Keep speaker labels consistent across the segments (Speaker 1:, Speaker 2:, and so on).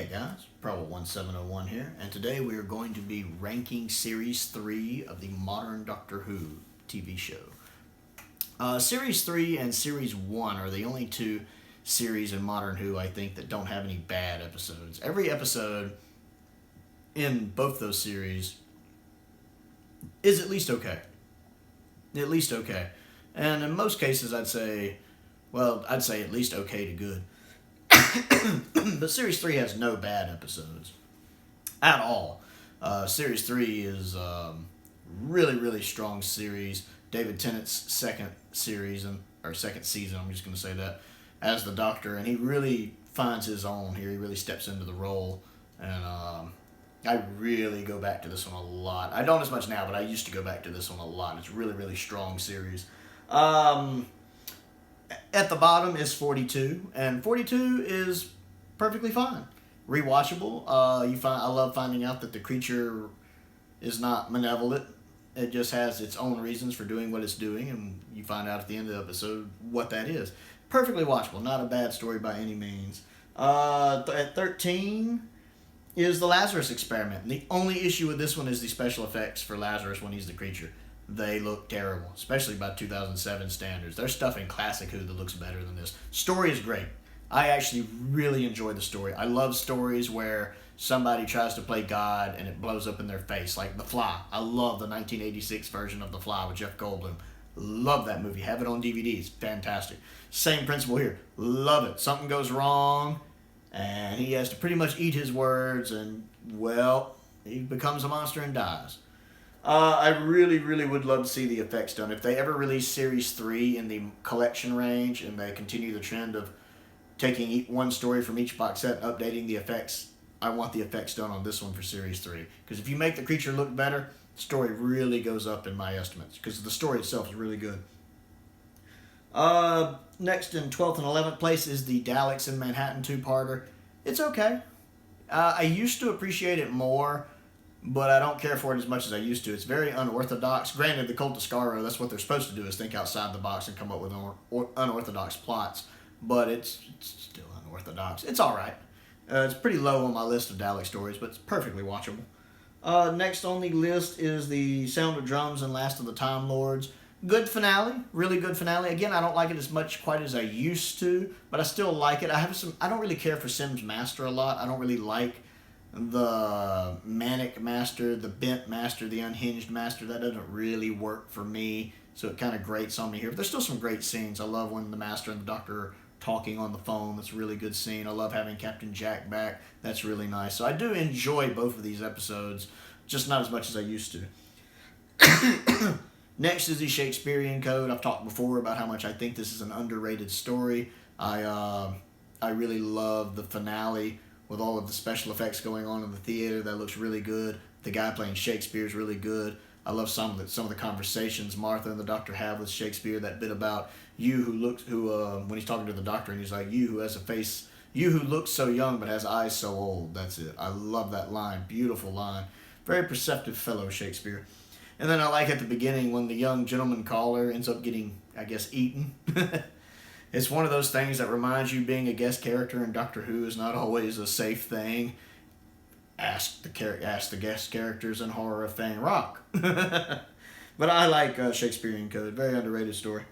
Speaker 1: Hey guys, Prowl1701 here, and today we are going to be ranking Series 3 of the modern Doctor Who TV show. Series 3 and Series 1 are the only two series in Modern Who I think that don't have any bad episodes. Every episode in both those series is at least okay. At least okay. And in most cases I'd say at least okay to good. But Series 3 has no bad episodes at all. Series 3 is really, really strong series. David Tennant's second season, I'm just going to say that, as the Doctor, and he really finds his own here. He really steps into the role, and I really go back to this one a lot. I don't as much now, but I used to go back to this one a lot. It's a really, really strong series. At the bottom is 42, and 42 is perfectly fine. Rewatchable. I love finding out that the creature is not malevolent. It just has its own reasons for doing what it's doing, and you find out at the end of the episode what that is. Perfectly watchable. Not a bad story by any means. At 13 is the Lazarus Experiment. And the only issue with this one is the special effects for Lazarus when he's the creature. They look terrible, especially by 2007 standards. There's stuff in Classic Who that looks better than this. Story is great. I actually really enjoy the story. I love stories where somebody tries to play God and it blows up in their face, like The Fly. I love the 1986 version of The Fly with Jeff Goldblum. Love that movie. Have it on DVD. It's fantastic. Same principle here. Love it. Something goes wrong, and he has to pretty much eat his words, and, well, he becomes a monster and dies. I really, really would love to see the effects done. If they ever release Series 3 in the collection range and they continue the trend of taking one story from each box set and updating the effects, I want the effects done on this one for Series 3. Because if you make the creature look better, the story really goes up in my estimates. Because the story itself is really good. Next in 12th and 11th place is the Daleks in Manhattan two-parter. It's okay. I used to appreciate it more, but I don't care for it as much as I used to. It's very unorthodox. Granted, the Cult of Skaro, that's what they're supposed to do, is think outside the box and come up with unorthodox plots. But it's still unorthodox. It's alright. It's pretty low on my list of Dalek stories, but it's perfectly watchable. Next on the list is the Sound of Drums and Last of the Time Lords. Good finale. Really good finale. Again, I don't like it as much quite as I used to, but I still like it. I don't really care for Sim's Master a lot. I don't really like the manic master, the bent master, the unhinged master. That doesn't really work for me, so it kind of grates on me here. But there's still some great scenes. I love when the Master and the Doctor are talking on the phone. That's a really good scene. I love having Captain Jack back. That's really nice. So I do enjoy both of these episodes, just not as much as I used to. Next is the Shakespeare Code. I've talked before about how much I think this is an underrated story. I really love the finale with all of the special effects going on in the theater. That looks really good. The guy playing Shakespeare is really good. I love some of the conversations Martha and the Doctor have with Shakespeare. That bit about when he's talking to the Doctor and he's like, you who looks so young but has eyes so old. That's it. I love that line. Beautiful line. Very perceptive fellow, Shakespeare. And then I like at the beginning when the young gentleman caller ends up getting, I guess, eaten. It's one of those things that reminds you being a guest character in Doctor Who is not always a safe thing. Ask the guest characters in horror if they ain't rock. But I like Shakespeare Code. Very underrated story.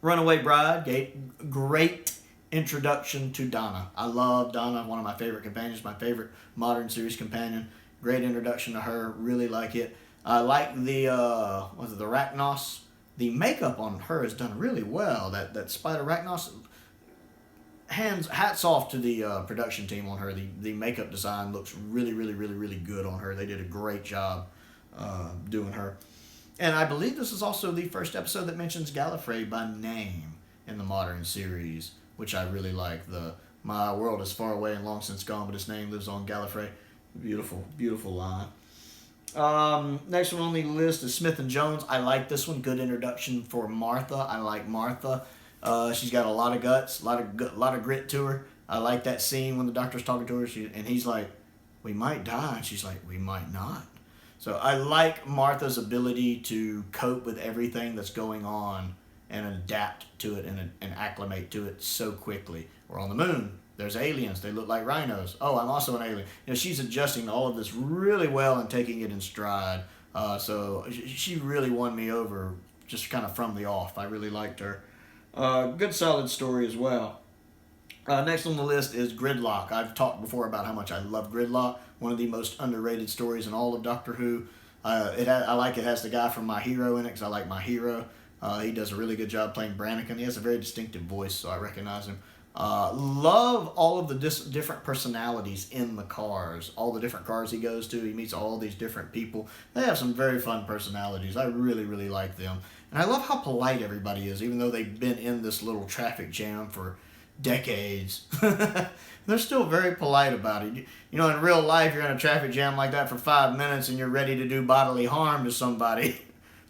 Speaker 1: Runaway Bride. Great introduction to Donna. I love Donna. One of my favorite companions. My favorite modern series companion. Great introduction to her. Really like it. I like the Arachnos. The makeup on her is done really well. That Spider Arachnos. Hats off to the production team on her. The makeup design looks really, really, really, really good on her. They did a great job doing her. And I believe this is also the first episode that mentions Gallifrey by name in the modern series, which I really like. My world is far away and long since gone, but its name lives on Gallifrey. Beautiful, beautiful line. Next one on the list is Smith and Jones. I like this one. Good introduction for Martha. I like Martha. She's got a lot of guts, a lot of grit to her. I like that scene when the Doctor's talking to her, and he's like, "We might die," and she's like, "We might not." So I like Martha's ability to cope with everything that's going on and adapt to it and acclimate to it so quickly. We're on the moon. There's aliens. They look like rhinos. Oh, I'm also an alien. She's adjusting to all of this really well and taking it in stride. So she really won me over just kind of from the off. I really liked her. Good solid story as well. Next on the list is Gridlock. I've talked before about how much I love Gridlock. One of the most underrated stories in all of Doctor Who. It has the guy from My Hero in it because I like My Hero. He does a really good job playing Brannigan. He has a very distinctive voice, so I recognize him. Love all of the different personalities in the cars. All the different cars he goes to. He meets all these different people. They have some very fun personalities. I really, really like them. And I love how polite everybody is, even though they've been in this little traffic jam for decades. They're still very polite about it. In real life, you're in a traffic jam like that for 5 minutes and you're ready to do bodily harm to somebody,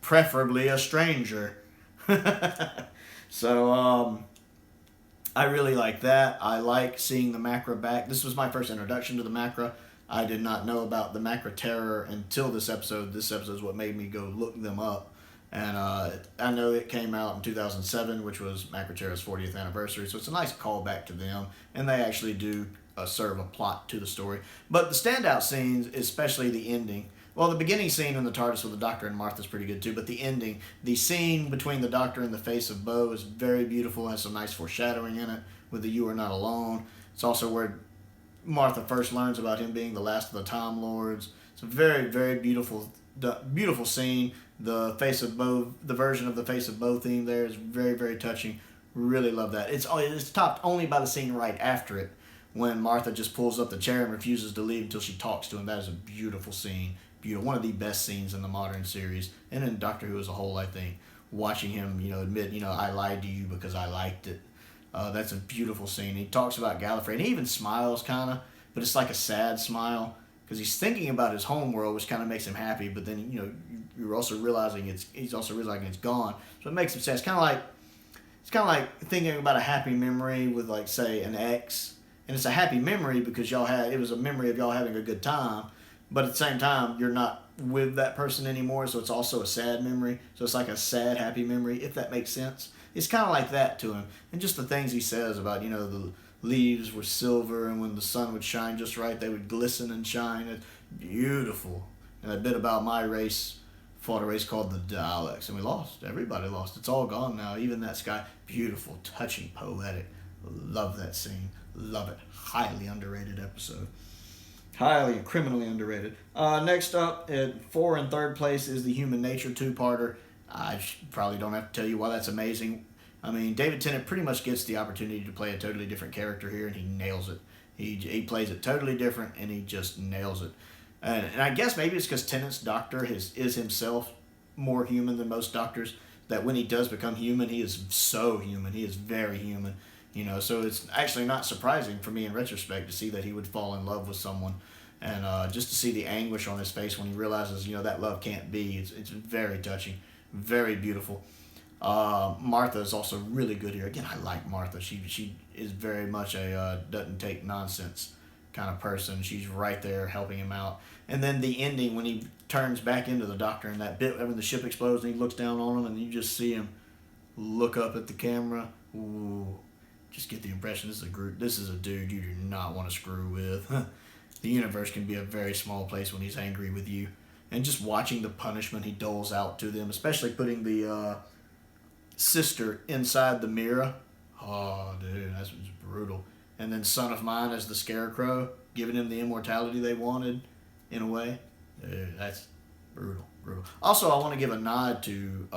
Speaker 1: preferably a stranger. So, I really like that. I like seeing the Macra back. This was my first introduction to the Macra. I did not know about the Macra Terror until this episode. This episode is what made me go look them up. And I know it came out in 2007, which was Macra Terror's 40th anniversary, so it's a nice callback to them, and they actually do serve a plot to the story. But the standout scenes, especially the ending, well, the beginning scene in the TARDIS with the Doctor and Martha is pretty good too, but the ending, the scene between the Doctor and the face of Bo is very beautiful, has some nice foreshadowing in it with the You Are Not Alone. It's also where Martha first learns about him being the last of the Time Lords. It's a very, very beautiful scene. The Face of Bo, the version of the Face of Bo theme there is very, very touching. Really love that. It's topped only by the scene right after it, when Martha just pulls up the chair and refuses to leave until she talks to him. That is a beautiful scene. Beautiful. One of the best scenes in the modern series, and in Doctor Who as a whole, I think. Watching him, admit, I lied to you because I liked it. That's a beautiful scene. He talks about Gallifrey, and he even smiles, kind of, but it's like a sad smile, because he's thinking about his home world, which kind of makes him happy, but then, you're also realizing he's also realizing it's gone. So it makes him sad. It's kind of like thinking about a happy memory with, like, say, an ex, and it's a happy memory because it was a memory of y'all having a good time, but at the same time, you're not with that person anymore, so it's also a sad memory. So it's like a sad, happy memory, if that makes sense. It's kind of like that to him. And just the things he says about, the leaves were silver, and when the sun would shine just right, they would glisten and shine. It's beautiful. And a bit about my race, fought a race called the Daleks, and we lost. Everybody lost. It's all gone now. Even that sky. Beautiful, touching, poetic. Love that scene. Love it. Highly underrated episode. Highly, criminally underrated. Next up, at 4 and 3rd place, is the Human Nature two-parter. I probably don't have to tell you why that's amazing. I mean, David Tennant pretty much gets the opportunity to play a totally different character here, and he nails it. He plays it totally different, and he just nails it. And I guess maybe it's because Tennant's Doctor is himself more human than most doctors, that when he does become human, he is so human. He is very human. So it's actually not surprising for me in retrospect to see that he would fall in love with someone. And just to see the anguish on his face when he realizes, that love can't be. It's very touching, very beautiful. Martha is also really good here. Again, I like Martha. She is very much a doesn't take nonsense kind of person. She's right there helping him out. And then the ending when he turns back into the Doctor, and that bit when the ship explodes and he looks down on him and you just see him look up at the camera. Ooh, just get the impression this is a dude you do not want to screw with. The universe can be a very small place when he's angry with you. And just watching the punishment he doles out to them, especially putting the sister inside the mirror. Oh, dude, that's brutal. And then Son of Mine as the Scarecrow, giving him the immortality they wanted, in a way. Dude, that's brutal. Also, I want to give a nod to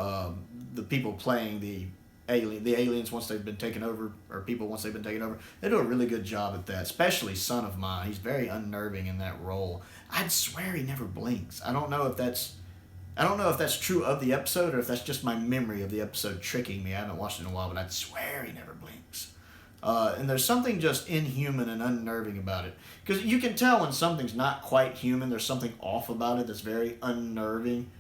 Speaker 1: the people playing the aliens once they've been taken over, or people once they've been taken over. They do a really good job at that, especially Son of Mine. He's very unnerving in that role. I'd swear he never blinks. I don't know if that's true of the episode, or if that's just my memory of the episode tricking me. I haven't watched it in a while, but I'd swear he never blinks. And there's something just inhuman and unnerving about it. Because you can tell when something's not quite human, there's something off about it that's very unnerving,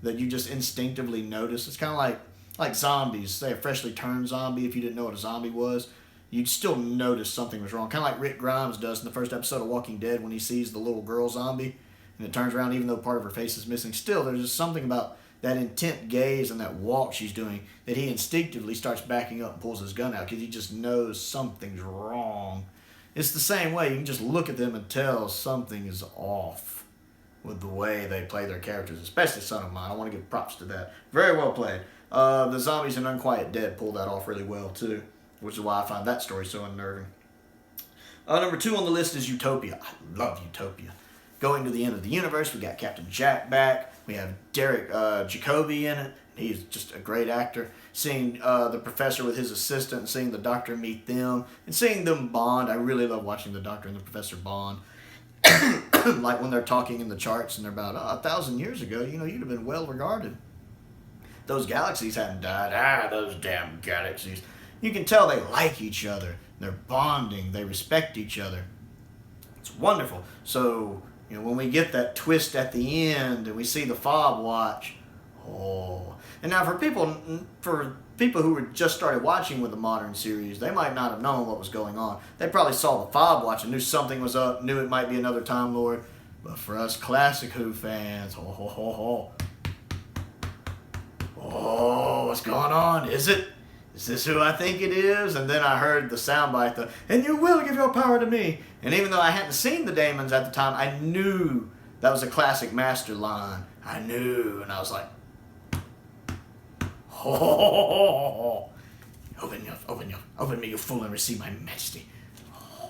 Speaker 1: that you just instinctively notice. It's kind of like zombies. Say a freshly turned zombie, if you didn't know what a zombie was, you'd still notice something was wrong. Kind of like Rick Grimes does in the first episode of Walking Dead when he sees the little girl zombie, and it turns around even though part of her face is missing. Still, there's just something about that intent gaze and that walk she's doing that he instinctively starts backing up and pulls his gun out because he just knows something's wrong. It's the same way. You can just look at them and tell something is off with the way they play their characters, especially Son of Mine. I want to give props to that. Very well played. The zombies in Unquiet Dead pull that off really well, too, which is why I find that story so unnerving. Number 2 on the list is Utopia. I love Utopia. Going to the end of the universe, we got Captain Jack back. We have Derek Jacobi in it. He's just a great actor. Seeing the professor with his assistant, and seeing the doctor meet them, and seeing them bond. I really love watching the doctor and the professor bond. Like when they're talking in the charts and they're about 1,000 years ago, you'd have been well regarded. Those galaxies hadn't died. Those damn galaxies. You can tell they like each other. They're bonding. They respect each other. It's wonderful. So, when we get that twist at the end and we see the fob watch, and now for people who were just started watching with the modern series, they might not have known what was going on. They probably saw the fob watch and knew something was up, knew it might be another Time Lord. But for us classic Who fans, what's going on? Is this who I think it is? And then I heard the soundbite, and you will give your power to me. And even though I hadn't seen the Daemons at the time, I knew that was a classic Master line. I knew, and I was like, open me, you fool, and receive my majesty.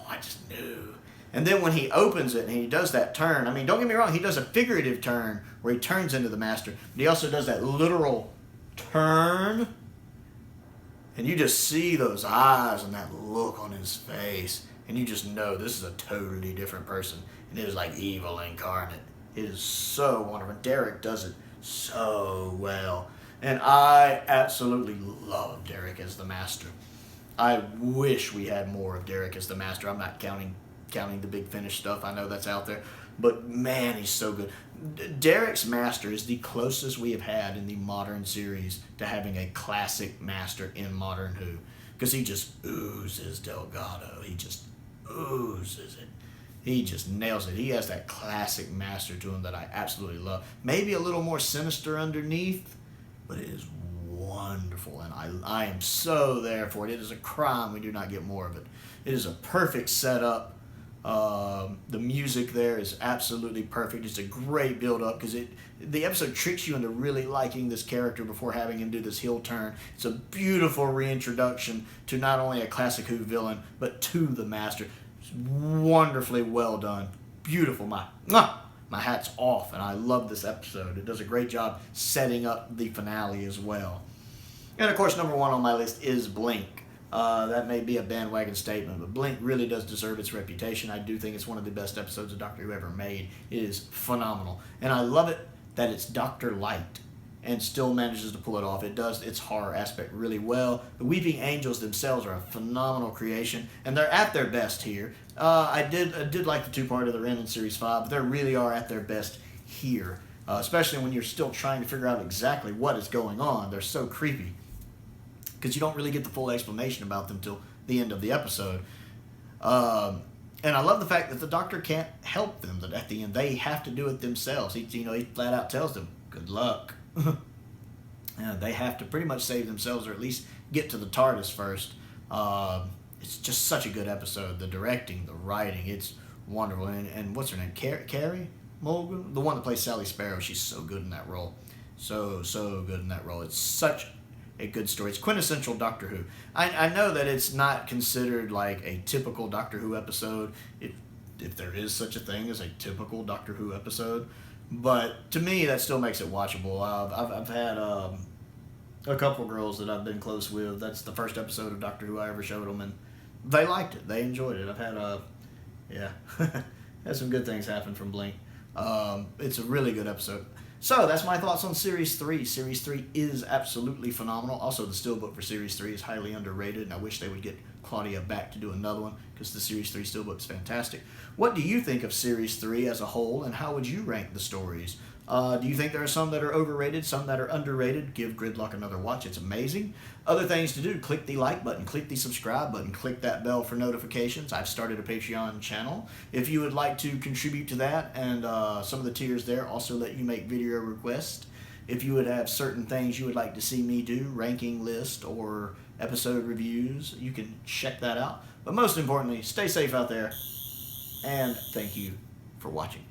Speaker 1: I just knew. And then when he opens it and he does that turn, don't get me wrong, he does a figurative turn where he turns into the Master, but he also does that literal turn. And you just see those eyes and that look on his face, and you just know this is a totally different person. And it is like evil incarnate. It is so wonderful. Derek does it so well. And I absolutely love Derek as the Master. I wish we had more of Derek as the Master. I'm not counting the Big Finish stuff. I know that's out there. But man, he's so good. Derek's Master is the closest we have had in the modern series to having a classic Master in Modern Who. Because he just oozes Delgado. He just oozes it. He just nails it. He has that classic Master to him that I absolutely love. Maybe a little more sinister underneath, but it is wonderful, and I am so there for it. It is a crime we do not get more of it. It is a perfect setup. The music there is absolutely perfect. It's a great build-up because the episode tricks you into really liking this character before having him do this heel turn. It's a beautiful reintroduction to not only a classic Who villain, but to the Master. It's wonderfully well done. Beautiful. My hat's off, and I love this episode. It does a great job setting up the finale as well. And of course, number 1 on my list is Blink. That may be a bandwagon statement, but Blink really does deserve its reputation. I do think it's one of the best episodes of Doctor Who ever made. It is phenomenal. And I love it that it's Dr. Light and still manages to pull it off. It does its horror aspect really well. The Weeping Angels themselves are a phenomenal creation, and they're at their best here. I did like the 2-part they're in Series 5, but they really are at their best here, especially when you're still trying to figure out exactly what is going on. They're so creepy because you don't really get the full explanation about them till the end of the episode. And I love the fact that the Doctor can't help them, that at the end they have to do it themselves. He flat out tells them, good luck. They have to pretty much save themselves, or at least get to the TARDIS first. It's just such a good episode. The directing, the writing, it's wonderful. And what's her name? Carrie Mulligan? The one that plays Sally Sparrow. She's so good in that role. So good in that role. It's such a good story. It's quintessential Doctor Who. I know that it's not considered like a typical Doctor Who episode, if there is such a thing as a typical Doctor Who episode. But to me, that still makes it watchable. I've had a couple girls that I've been close with. That's the first episode of Doctor Who I ever showed them, and they liked it. They enjoyed it. I've had had some good things happen from Blink. It's a really good episode. So that's my thoughts on Series 3. Series 3 is absolutely phenomenal. Also, the Steelbook for Series 3 is highly underrated, and I wish they would get Claudia back to do another one because the Series 3 Steelbook is fantastic. What do you think of Series 3 as a whole, and how would you rank the stories? Do you think there are some that are overrated, some that are underrated? Give Gridlock another watch. It's amazing. Other things to do, click the like button, click the subscribe button, click that bell for notifications. I've started a Patreon channel. If you would like to contribute to that, and some of the tiers there also let you make video requests. If you would have certain things you would like to see me do, ranking list or episode reviews. You can check that out. But most importantly, stay safe out there, and thank you for watching.